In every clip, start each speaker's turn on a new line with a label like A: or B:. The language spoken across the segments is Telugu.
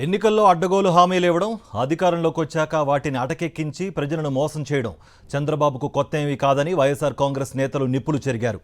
A: ఎన్నికల్లో అడ్డగోలు హామీలు ఇవ్వడం, అధికారంలోకి వచ్చాక వాటిని అటకెక్కించి ప్రజలను మోసం చేయడం చంద్రబాబుకు కొత్త ఏమీ కాదని వైఎస్ఆర్ కాంగ్రెస్ నేతలు నిప్పులు చెరిగారు.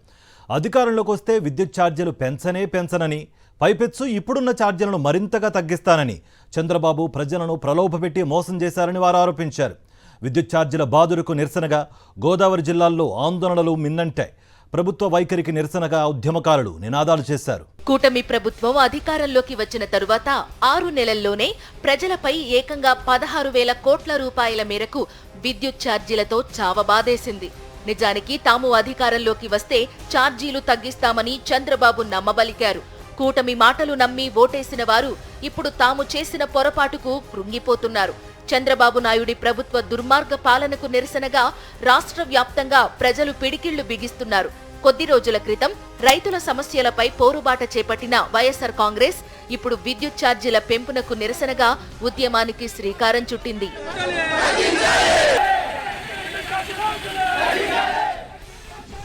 A: అధికారంలోకి వస్తే విద్యుత్ ఛార్జీలు పెంచనని, పైపెచ్చు ఇప్పుడున్న ఛార్జీలను మరింతగా తగ్గిస్తానని చంద్రబాబు ప్రజలను ప్రలోభపెట్టి మోసం చేశారని వారు ఆరోపించారు. విద్యుత్ ఛార్జీల బాదురుకు నిరసనగా గోదావరి జిల్లాల్లో ఆందోళనలు మిన్నంటాయి. ప్రభుత్వ వైఖరికి నిరసనగా ఉద్యమకారులు నినాదాలు చేశారు.
B: కూటమి ప్రభుత్వం అధికారంలోకి వచ్చిన తరువాత 6 నెలల్లోనే ప్రజలపై ఏకంగా 16,000 కోట్ల రూపాయల మేరకు విద్యుత్ ఛార్జీలతో చావబాదేసింది. నిజానికి తాము అధికారంలోకి వస్తే ఛార్జీలు తగ్గిస్తామని చంద్రబాబు నమ్మబలికారు. కూటమి మాటలు నమ్మి ఓటేసిన వారు ఇప్పుడు తాము చేసిన పొరపాటుకు కృంగిపోతున్నారు. చంద్రబాబు నాయుడి ప్రభుత్వ దుర్మార్గ పాలనకు నిరసనగా రాష్ట్ర వ్యాప్తంగా ప్రజలు పిడికిళ్లు బిగిస్తున్నారు. కొద్ది రోజుల క్రితం రైతుల సమస్యలపై పోరుబాట చేపట్టిన వైఎస్ఆర్ కాంగ్రెస్ ఇప్పుడు విద్యుత్ ఛార్జీల పెంపునకు నిరసనగా ఉద్యమానికి శ్రీకారం చుట్టింది.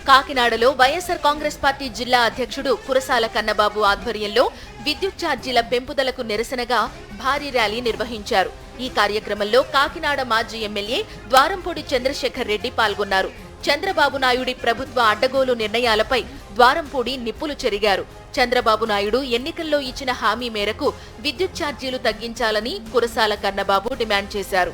B: కాకినాడలో వైఎస్ఆర్ కాంగ్రెస్ పార్టీ జిల్లా అధ్యక్షుడు కురసాల కన్నబాబు ఆధ్వర్యంలో విద్యుత్ ఛార్జీల పెంపుదలకు నిరసనగా భారీ ర్యాలీ నిర్వహించారు. ఈ కార్యక్రమంలో కాకినాడ మాజీ ఎమ్మెల్యే ద్వారంపూడి చంద్రశేఖర్ రెడ్డి పాల్గొన్నారు. చంద్రబాబు నాయుడి ప్రభుత్వ అడ్డగోలు నిర్ణయాలపై ద్వారంపూడి నిప్పులు చెరిగారు. చంద్రబాబు నాయుడు ఎన్నికల్లో ఇచ్చిన హామీ మేరకు విద్యుత్ ఛార్జీలు తగ్గించాలని కురసాల కన్నబాబు డిమాండ్ చేశారు.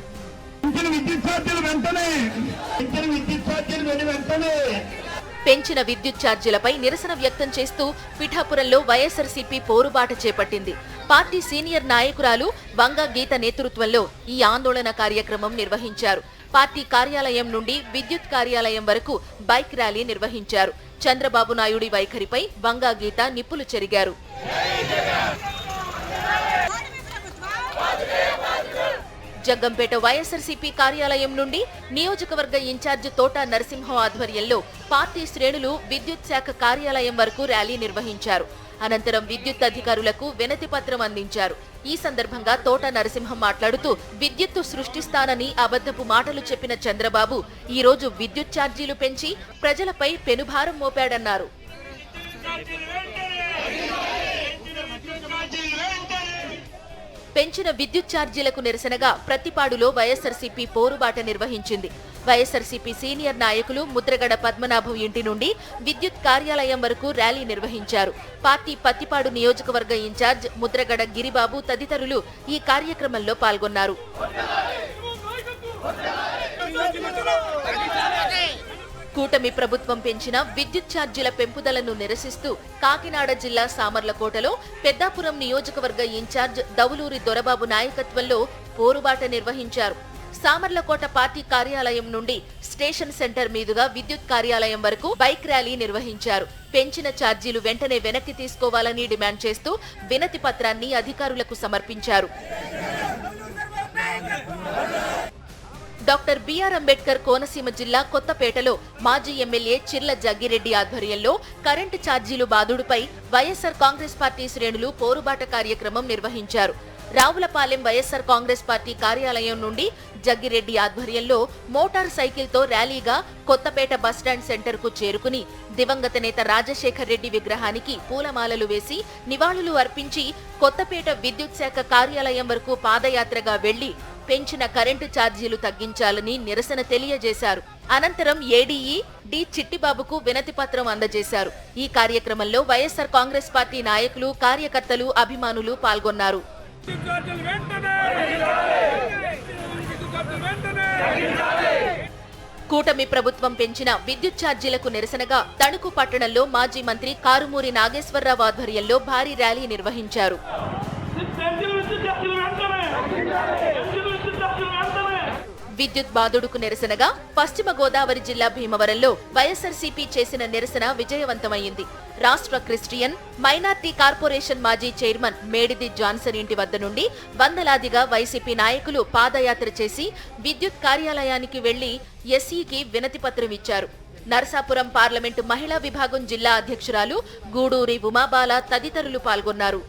B: పెంచిన విద్యుత్ ఛార్జీలపై నిరసన వ్యక్తం చేస్తూ పిఠాపురంలో వైఎస్ఆర్సీపీ పోరుబాట చేపట్టింది. పార్టీ సీనియర్ నాయకురాలు వంగ గీత నేతృత్వంలో ఈ ఆందోళన కార్యక్రమం నిర్వహించారు. పార్టీ కార్యాలయం నుండి విద్యుత్ కార్యాలయం వరకు బైక్ ర్యాలీ నిర్వహించారు. చంద్రబాబు నాయుడి వైఖరిపై వంగ గీత నిప్పులు చెరిగారు. జగ్గంపేట వైఎస్ఆర్సీపీ కార్యాలయం నుండి నియోజకవర్గ ఇన్ఛార్జ్ తోట నరసింహం ఆధ్వర్యంలో పార్టీ శ్రేణులు విద్యుత్ శాఖ కార్యాలయం వరకు ర్యాలీ నిర్వహించారు. అనంతరం విద్యుత్ అధికారులకు వినతి పత్రం అందించారు. ఈ సందర్భంగా తోట నరసింహం మాట్లాడుతూ విద్యుత్తు సృష్టిస్తానని అబద్ధపు మాటలు చెప్పిన చంద్రబాబు ఈ రోజు విద్యుత్ ఛార్జీలు పెంచి ప్రజలపై పెనుభారం మోపాడన్నారు. పెంచిన విద్యుత్ ఛార్జీలకు నిరసనగా ప్రతిపాడులో వైఎస్ఆర్సీపీ పోరుబాట నిర్వహించింది. వైఎస్ఆర్సీపీ సీనియర్ నాయకులు ముద్రగడ పద్మనాభం ఇంటి నుండి విద్యుత్ కార్యాలయం వరకు ర్యాలీ నిర్వహించారు. పార్టీ పత్తిపాడు నియోజకవర్గ ఇన్ఛార్జ్ ముద్రగడ గిరిబాబు తదితరులు ఈ కార్యక్రమంలో పాల్గొన్నారు. కూటమి ప్రభుత్వం పెంచిన విద్యుత్ ఛార్జీల పెంపుదలను నిరసిస్తూ కాకినాడ జిల్లా సామర్లకోటలో పెద్దాపురం నియోజకవర్గ ఇన్ఛార్జ్ దవులూరి దొరబాబు నాయకత్వంలో పోరుబాట నిర్వహించారు. సామర్లకోట పార్టీ కార్యాలయం నుండి స్టేషన్ సెంటర్ మీదుగా విద్యుత్ కార్యాలయం వరకు బైక్ ర్యాలీ నిర్వహించారు. పెంచిన ఛార్జీలు వెంటనే వెనక్కి తీసుకోవాలని డిమాండ్ చేస్తూ వినతి పత్రాన్ని అధికారులకు సమర్పించారు. డాక్టర్ బిఆర్ అంబేద్కర్ కోనసీమ జిల్లా కొత్తపేటలో మాజీ ఎమ్మెల్యే చిర్ల జగ్గిరెడ్డి ఆధ్వర్యంలో కరెంటు ఛార్జీలు బాదుడుపై వైఎస్ఆర్ కాంగ్రెస్ పార్టీ శ్రేణులు పోరుబాట కార్యక్రమం నిర్వహించారు. రావులపాలెం వైఎస్ఆర్ కాంగ్రెస్ పార్టీ కార్యాలయం నుండి జగ్గిరెడ్డి ఆధ్వర్యంలో మోటార్ సైకిల్తో ర్యాలీగా కొత్తపేట బస్టాండ్ సెంటర్కు చేరుకుని దివంగత నేత రాజశేఖర్ రెడ్డి విగ్రహానికి పూలమాలలు వేసి నివాళులు అర్పించి కొత్తపేట విద్యుత్ శాఖ కార్యాలయం వరకు పాదయాత్రగా వెళ్లి పెంచిన కరెంటు ఛార్జీలు తగ్గించాలని నిరసన తెలియజేశారు. అనంతరం ఏడీఈ డి చిట్టిబాబుకు వినతి పత్రం అందజేశారు. ఈ కార్యక్రమంలో వైఎస్ఆర్ కాంగ్రెస్ పార్టీ నాయకులు, కార్యకర్తలు, అభిమానులు పాల్గొన్నారు. కూటమి ప్రభుత్వం పెంచిన విద్యుత్ ఛార్జీలకు నిరసనగా తణుకు పట్టణంలో మాజీ మంత్రి కారుమూరి నాగేశ్వరరావు ఆధ్వర్యంలో భారీ ర్యాలీ నిర్వహించారు. విద్యుత్ బాదుడుకు నిరసనగా పశ్చిమ గోదావరి జిల్లా భీమవరంలో వైఎస్ఆర్సీపీ చేసిన నిరసన విజయవంతమైంది. రాష్ట్ర క్రిస్టియన్ మైనార్టీ కార్పొరేషన్ మాజీ చైర్మన్ మేడిది జాన్సన్ ఇంటి వద్ద నుండి వందలాదిగా వైసీపీ నాయకులు పాదయాత్ర చేసి విద్యుత్ కార్యాలయానికి వెళ్లి ఎస్ఈకి వినతి పత్రం ఇచ్చారు. నరసాపురం పార్లమెంటు మహిళా విభాగం జిల్లా అధ్యక్షురాలు గూడూరి ఉమాబాల తదితరులు పాల్గొన్నారు.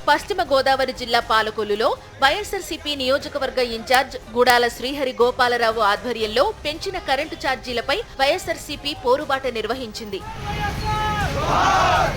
B: పశ్చిమ గోదావరి జిల్లా పాలకొల్లులో వైఎస్ఆర్సీపీ నియోజకవర్గ ఇన్ఛార్జ్ గుడాల శ్రీహరి గోపాలరావు ఆధ్వర్యంలో పెంచిన కరెంటు ఛార్జీలపై వైఎస్ఆర్సీపీ పోరుబాట నిర్వహించింది.
C: जोहार